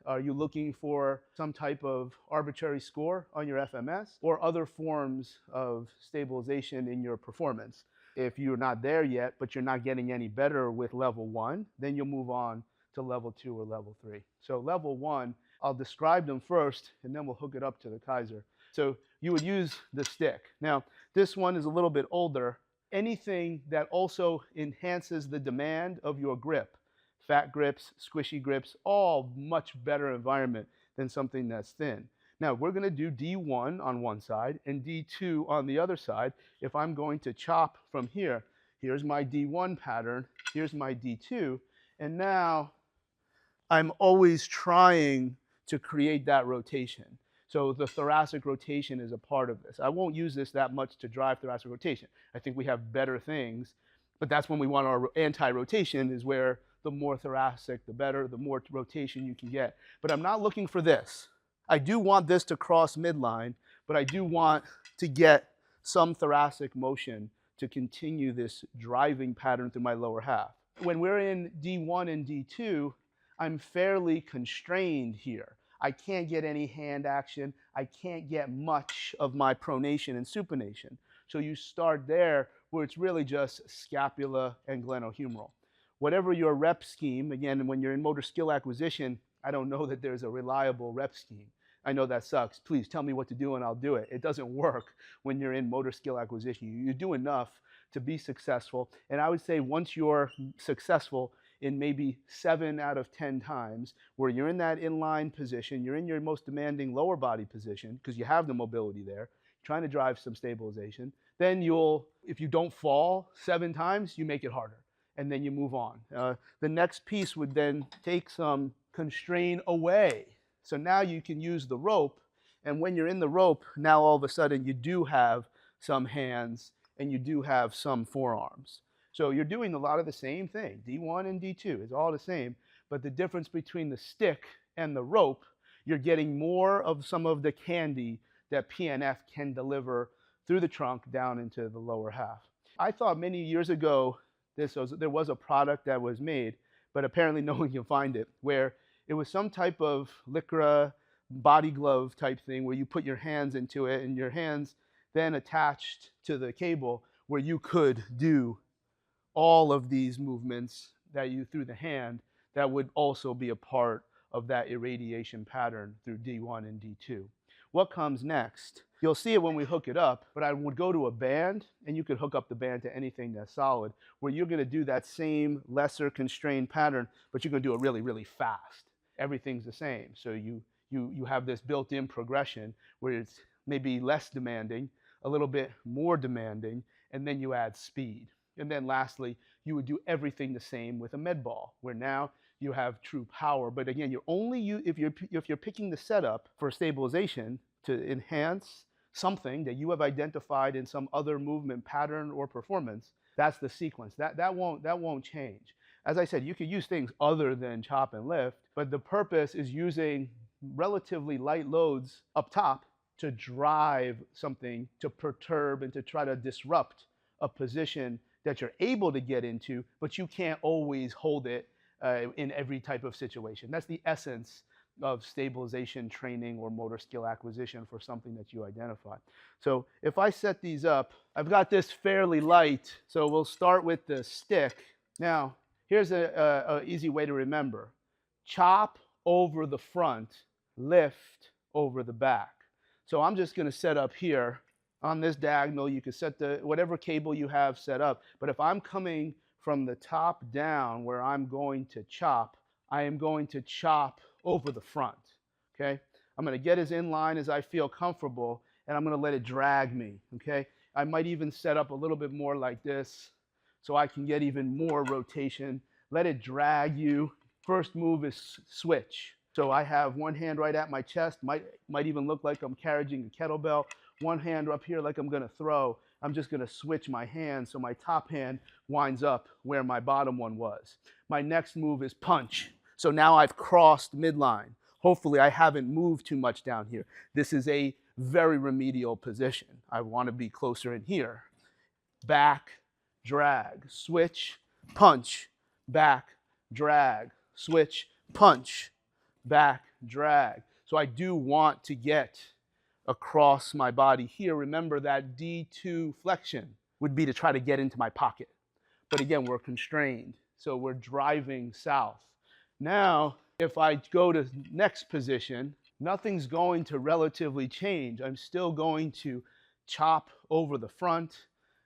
Are you looking for some type of arbitrary score on your FMS or other forms of stabilization in your performance? If you're not there yet, but you're not getting any better with level 1, then you'll move on to level 2 or level 3. So level 1, I'll describe them first, and then we'll hook it up to the Kaiser. So you would use the stick. Now, this one is a little bit older. Anything that also enhances the demand of your grip, fat grips, squishy grips, all much better environment than something that's thin. Now, we're going to do D1 on one side and D2 on the other side. If I'm going to chop from here, here's my D1 pattern, here's my D2, and now I'm always trying to create that rotation. So the thoracic rotation is a part of this. I won't use this that much to drive thoracic rotation. I think we have better things, but that's when we want our anti-rotation, is where the more thoracic, the better, the more rotation you can get. But I'm not looking for this. I do want this to cross midline, but I do want to get some thoracic motion to continue this driving pattern through my lower half. When we're in D1 and D2, I'm fairly constrained here. I can't get any hand action. I can't get much of my pronation and supination. So you start there where it's really just scapula and glenohumeral. Whatever your rep scheme, again, when you're in motor skill acquisition, I don't know that there's a reliable rep scheme. I know that sucks. Please tell me what to do and I'll do it. It doesn't work when you're in motor skill acquisition. You do enough to be successful. And I would say once you're successful in maybe 7 out of 10 times, where you're in that inline position, you're in your most demanding lower body position, because you have the mobility there, trying to drive some stabilization, then you'll, if you don't fall 7 times, you make it harder. And then you move on. The next piece would then take some constraint away. So now you can use the rope, and when you're in the rope, now all of a sudden you do have some hands and you do have some forearms. So you're doing a lot of the same thing. D1 and D2 is all the same, but the difference between the stick and the rope, you're getting more of some of the candy that PNF can deliver through the trunk down into the lower half. I thought many years ago there was a product that was made, but apparently no one can find it, where it was some type of Lycra body glove type thing where you put your hands into it and your hands then attached to the cable, where you could do all of these movements that you through the hand that would also be a part of that irradiation pattern through D1 and D2. What comes next? You'll see it when we hook it up, but I would go to a band, and you could hook up the band to anything that's solid, where you're going to do that same lesser constrained pattern, but you're going to do it really, really fast. Everything's the same. So you have this built-in progression where it's maybe less demanding, a little bit more demanding, and then you add speed. And then lastly, you would do everything the same with a med ball, where now you have true power. But again, you're only if you're picking the setup for stabilization to enhance something that you have identified in some other movement pattern or performance, that's the sequence. That won't change. As I said, you could use things other than chop and lift, but the purpose is using relatively light loads up top to drive something, to perturb and to try to disrupt a position that you're able to get into, but you can't always hold it in every type of situation. That's the essence of stabilization training or motor skill acquisition for something that you identify. So if I set these up, I've got this fairly light, so we'll start with the stick. Now, here's an easy way to remember. Chop over the front, lift over the back. So I'm just going to set up here on this diagonal. You can set whatever cable you have set up, but if I'm coming from the top down where I'm going to chop, I am going to chop over the front, okay? I'm going to get as in line as I feel comfortable, and I'm going to let it drag me, okay? I might even set up a little bit more like this so I can get even more rotation. Let it drag you. First move is switch. So I have one hand right at my chest, might even look like I'm carrying a kettlebell. One hand up here like I'm going to throw. I'm just going to switch my hand so my top hand winds up where my bottom one was. My next move is punch. So now I've crossed midline. Hopefully I haven't moved too much down here. This is a very remedial position. I want to be closer in here. Back, drag, switch, punch, back, drag, switch, punch, back, drag. So I do want to get across my body here. Remember that D2 flexion would be to try to get into my pocket. But again, we're constrained. So we're driving south. Now, if I go to next position, nothing's going to relatively change. I'm still going to chop over the front.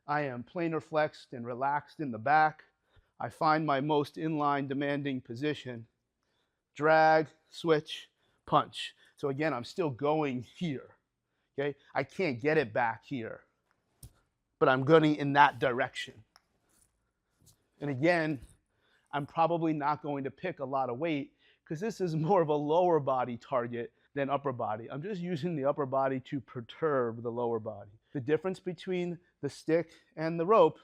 I am planar flexed and relaxed in the back. I find my most inline demanding position. Drag, switch, punch. So again, I'm still going here. Okay? I can't get it back here, but I'm going in that direction. And again, I'm probably not going to pick a lot of weight because this is more of a lower body target than upper body. I'm just using the upper body to perturb the lower body. The difference between the stick and the rope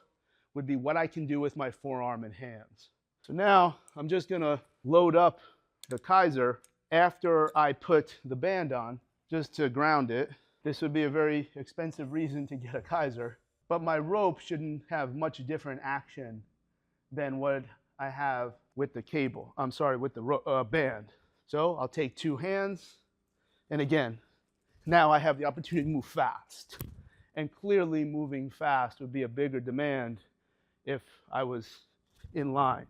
would be what I can do with my forearm and hands. So now I'm just going to load up the Kaiser after I put the band on, just to ground it. This would be a very expensive reason to get a Kaiser, but my rope shouldn't have much different action than what I have with the cable. I'm sorry, with the band. So I'll take two hands, and again, now I have the opportunity to move fast. And clearly moving fast would be a bigger demand if I was in line.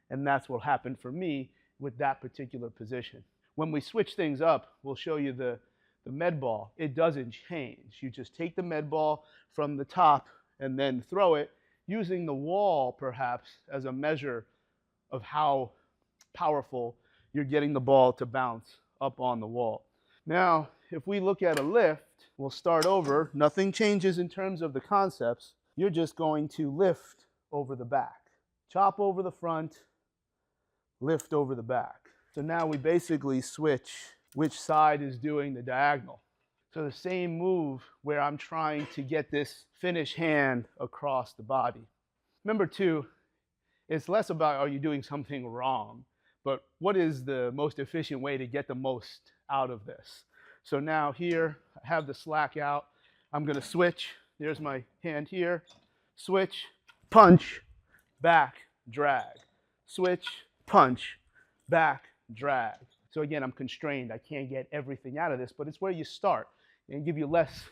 And that's what happened for me with that particular position. When we switch things up, we'll show you the med ball. It doesn't change. You just take the med ball from the top and then throw it, using the wall perhaps as a measure of how powerful you're getting the ball to bounce up on the wall. Now, if we look at a lift, we'll start over. Nothing changes in terms of the concepts. You're just going to lift over the back. Chop over the front, lift over the back. So now we basically switch which side is doing the diagonal. So the same move where I'm trying to get this finish hand across the body. Remember too, it's less about are you doing something wrong, but what is the most efficient way to get the most out of this? So now here, I have the slack out. I'm going to switch. There's my hand here. Switch, punch, back, drag. Switch, punch, back, drag. So again, I'm constrained. I can't get everything out of this, but it's where you start and give you less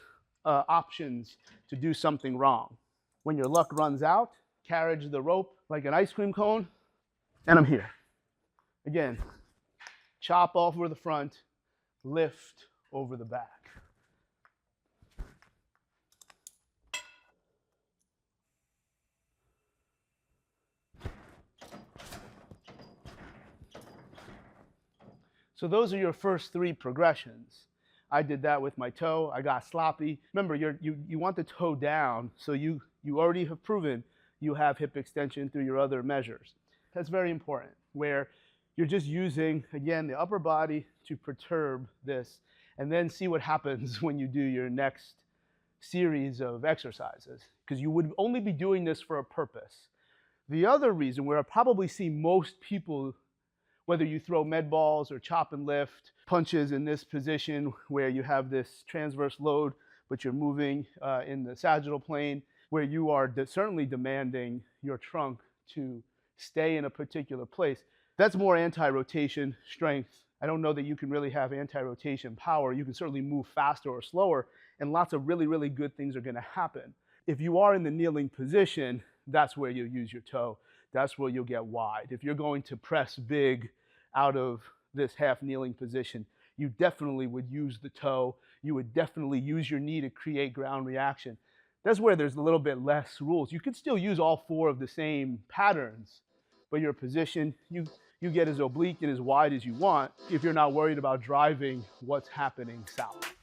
options to do something wrong. When your luck runs out, carriage the rope like an ice cream cone, and I'm here. Again, chop over the front, lift over the back. So those are your first three progressions. I did that with my toe. I got sloppy. Remember, you want the toe down, so you already have proven you have hip extension through your other measures. That's very important, where you're just using, again, the upper body to perturb this, and then see what happens when you do your next series of exercises, because you would only be doing this for a purpose. The other reason where I probably see most people, whether you throw med balls or chop and lift, punches in this position where you have this transverse load, but you're moving in the sagittal plane, where you are certainly demanding your trunk to stay in a particular place. That's more anti-rotation strength. I don't know that you can really have anti-rotation power. You can certainly move faster or slower, and lots of really, really good things are going to happen. If you are in the kneeling position, that's where you'll use your toe. That's where you'll get wide. If you're going to press big out of this half kneeling position, you definitely would use the toe. You would definitely use your knee to create ground reaction. That's where there's a little bit less rules. You could still use all four of the same patterns, but your position, you get as oblique and as wide as you want if you're not worried about driving what's happening south.